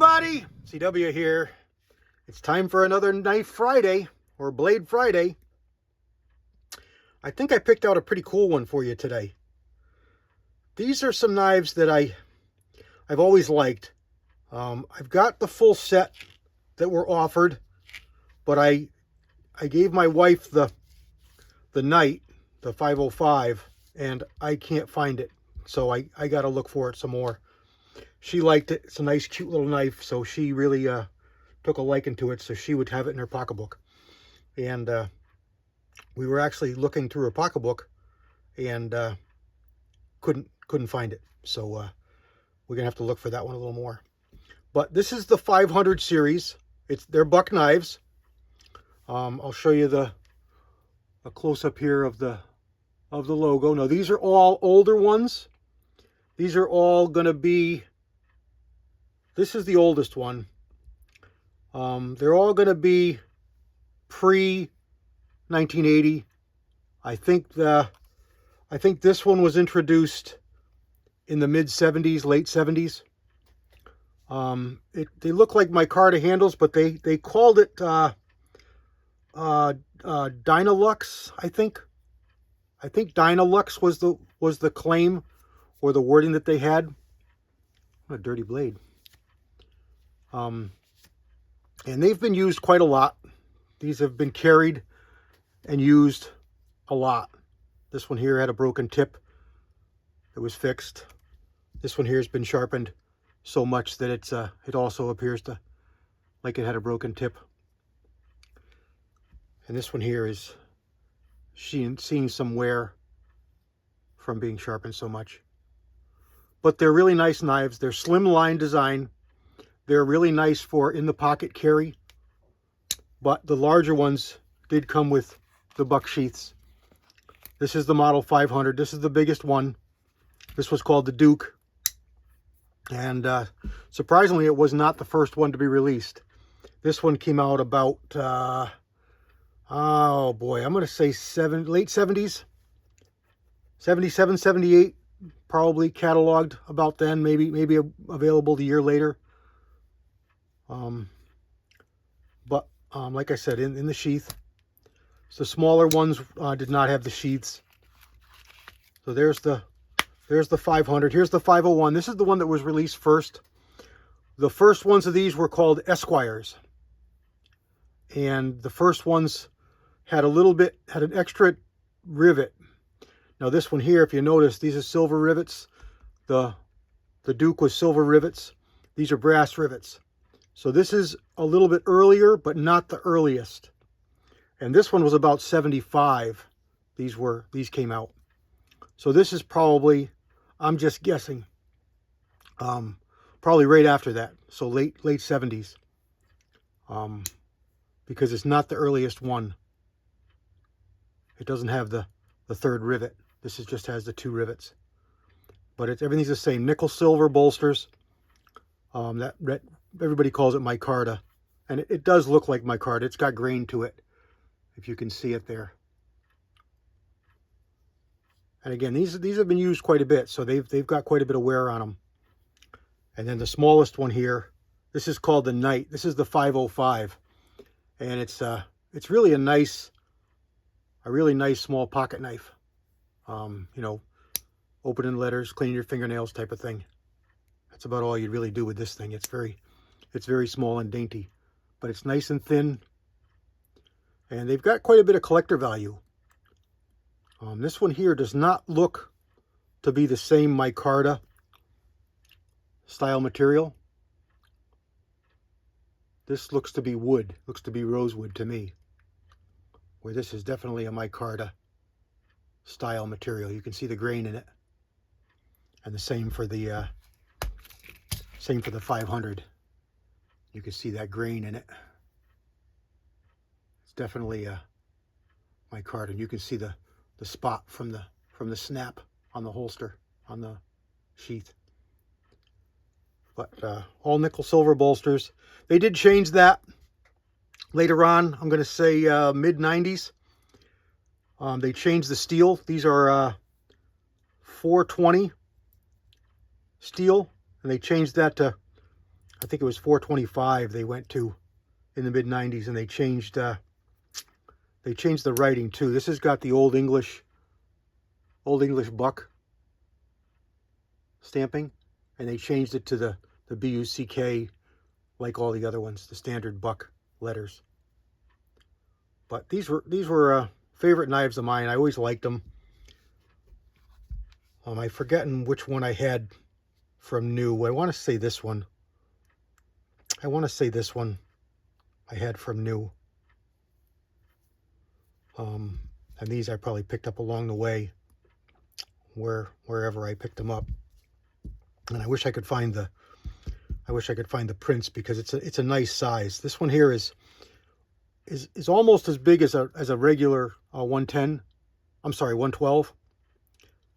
everybody, CW here. It's time for another Knife Friday, or Blade Friday. I think I picked out a pretty cool one for you today. These are some knives that I've always liked. I've got the full set that were offered, but I gave my wife the Knight, the 505, and I can't find it. So I got to look for it some more. She liked it. It's a nice, cute little knife, so she really took a liking to it, so she would have it in her pocketbook. And we were actually looking through her pocketbook and couldn't find it. So we're gonna have to look for that one a little more. But this is the 500 series. They're buck knives. I'll show you a close-up here of the logo. Now these are all older ones. These are all gonna be, this is the oldest one. They're all gonna be pre-1980. I think this one was introduced in the mid-70s, late 70s. They look like micarta handles, but they called it Dynalux, I think. I think Dynalux was the claim or the wording that they had. What a dirty blade. And they've been used quite a lot. These have been carried and used a lot. This one here had a broken tip. It was fixed. This one here has been sharpened so much that it also appears to like it had a broken tip. And this one here is seeing some wear from being sharpened so much. But they're really nice knives. They're slim line design. They're really nice for in the pocket carry. But the larger ones did come with the buck sheaths. This is the Model 500. This is the biggest one. This was called the Duke. And surprisingly, it was not the first one to be released. This one came out about, oh boy, I'm going to say late 70s. 77, 78, probably cataloged about then, maybe available a year later. But like I said, in the sheath. So the smaller ones did not have the sheaths. So there's the 500. Here's the 501. This is the one that was released first. The first ones of these were called Esquires. And the first ones had an extra rivet. Now this one here, if you notice, these are silver rivets. The Duke was silver rivets. These are brass rivets. So this is a little bit earlier, but not the earliest. And this one was about 75. These came out. So this is probably, I'm just guessing, probably right after that. So late 70s. Because it's not the earliest one. It doesn't have the third rivet. This just has the 2 rivets. But everything's the same. Nickel silver bolsters. Everybody calls it micarta. And it does look like micarta. It's got grain to it, if you can see it there. And again, these have been used quite a bit, so they've got quite a bit of wear on them. And then the smallest one here, this is called the Knight. This is the 505. And it's really a really nice small pocket knife. You know, opening letters, cleaning your fingernails type of thing. That's about all you really do with this thing. It's very small and dainty, but it's nice and thin. And they've got quite a bit of collector value. This one here does not look to be the same micarta style material. This looks to be wood, looks to be rosewood to me. Where this is definitely a micarta style material. You can see the grain in it. And the same for the 500. You can see that grain in it. It's definitely a micarta. And you can see the spot from the snap on the holster, on the sheath. But all nickel silver bolsters. They did change that later on. I'm going to say mid-90s. They changed the steel. These are 420 steel, and they changed that to I think it was 425 they went to in the mid-90s, and they changed the writing too. This has got the Old English buck stamping, and they changed it to the BUCK like all the other ones, the standard buck letters. But these were favorite knives of mine. I always liked them. I'm forgetting which one I had from new. I want to say this one. I had from new. And these I probably picked up along the way, wherever I picked them up. And I wish I could find the prints, because it's a nice size. This one here is almost as big as a regular 110. I'm sorry, 112.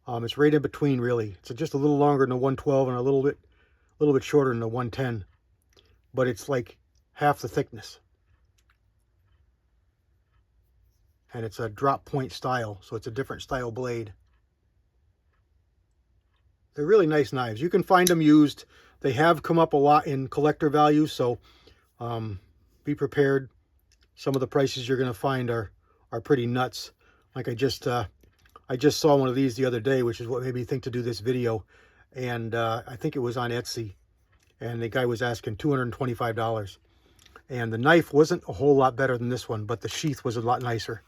It's right in between, really. It's just a little longer than a 112 and a little bit shorter than a 110, but it's like half the thickness. And it's a drop point style, so it's a different style blade. They're really nice knives. You can find them used. They have come up a lot in collector value, so be prepared. Some of the prices you're going to find are pretty nuts. Like I just saw one of these the other day, which is what made me think to do this video. And I think it was on Etsy, and the guy was asking $225. And the knife wasn't a whole lot better than this one, but the sheath was a lot nicer.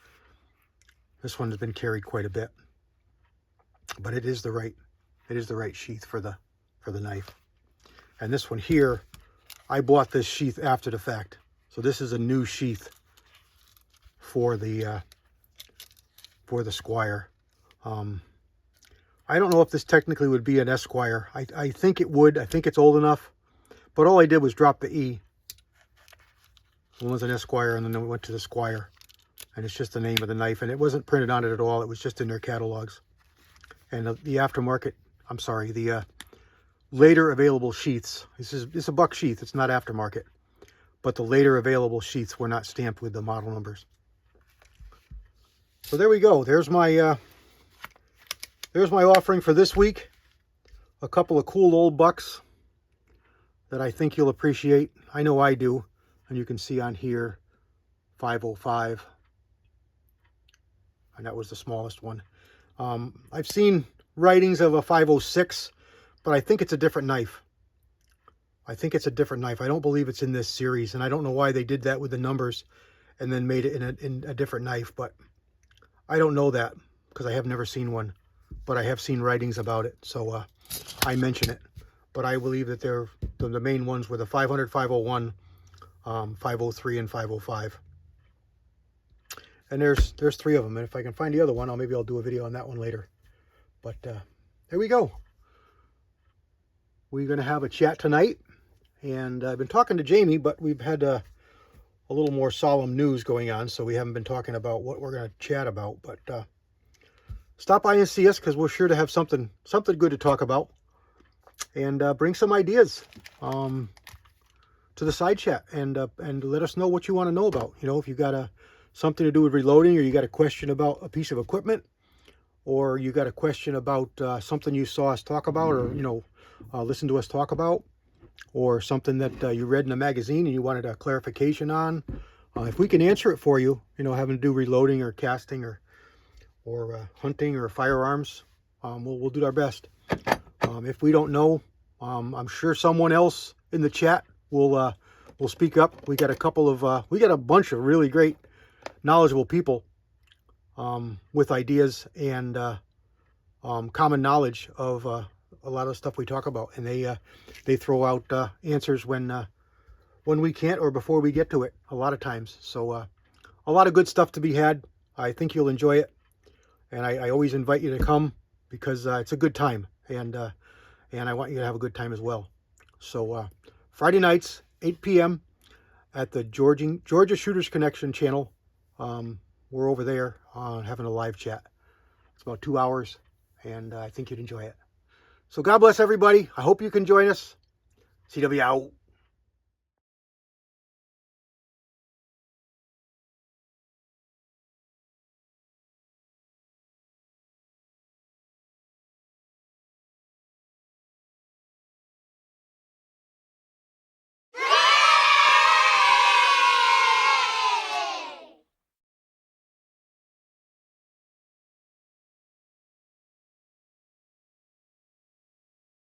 This one has been carried quite a bit, but it is the right sheath for the knife. And this one here, I bought this sheath after the fact, so this is a new sheath for the Squire. I don't know if this technically would be an Esquire. I think it would. I think it's old enough, but all I did was drop the E. One was an Esquire, and then we went to the Squire, and it's just the name of the knife, and it wasn't printed on it at all. It was just in their catalogs. And the aftermarket, I'm sorry, the later available sheaths. This is a buck sheath. It's not aftermarket, but the later available sheaths were not stamped with the model numbers. So there we go. There's my offering for this week. A couple of cool old bucks that I think you'll appreciate. I know I do. And you can see on here 505, and that was the smallest one. I've seen writings of a 506, but I think it's a different knife. I don't believe it's in this series, and I don't know why they did that with the numbers and then made it in a different knife, but I don't know that because I have never seen one, but I have seen writings about it, so I mention it. But I believe that the main ones were the 500, 501, 503, and 505. And there's three of them, and if I can find the other one, maybe I'll do a video on that one later. But there we go. We're going to have a chat tonight, and I've been talking to Jamie, but we've had a little more solemn news going on, so we haven't been talking about what we're going to chat about. But stop by and see us, because we're sure to have something good to talk about, and bring some ideas to the side chat, and let us know what you want to know about. You know, if you got something to do with reloading, or you got a question about a piece of equipment, or you got a question about something you saw us talk about, or listen to us talk about, or something that you read in a magazine and you wanted a clarification on, if we can answer it for you, having to do reloading or casting or hunting or firearms, we'll do our best. If we don't know, I'm sure someone else in the chat will speak up. We got a bunch of really great, knowledgeable people with ideas and common knowledge of a lot of the stuff we talk about, and they throw out answers when we can't or before we get to it a lot of times. So a lot of good stuff to be had. I think you'll enjoy it, and I always invite you to come, because it's a good time, and I want you to have a good time as well. So Friday nights, 8 p.m. at the Georgia Shooters Connection channel. We're over there having a live chat. It's about 2 hours, and I think you'd enjoy it. So God bless everybody. I hope you can join us. CW out.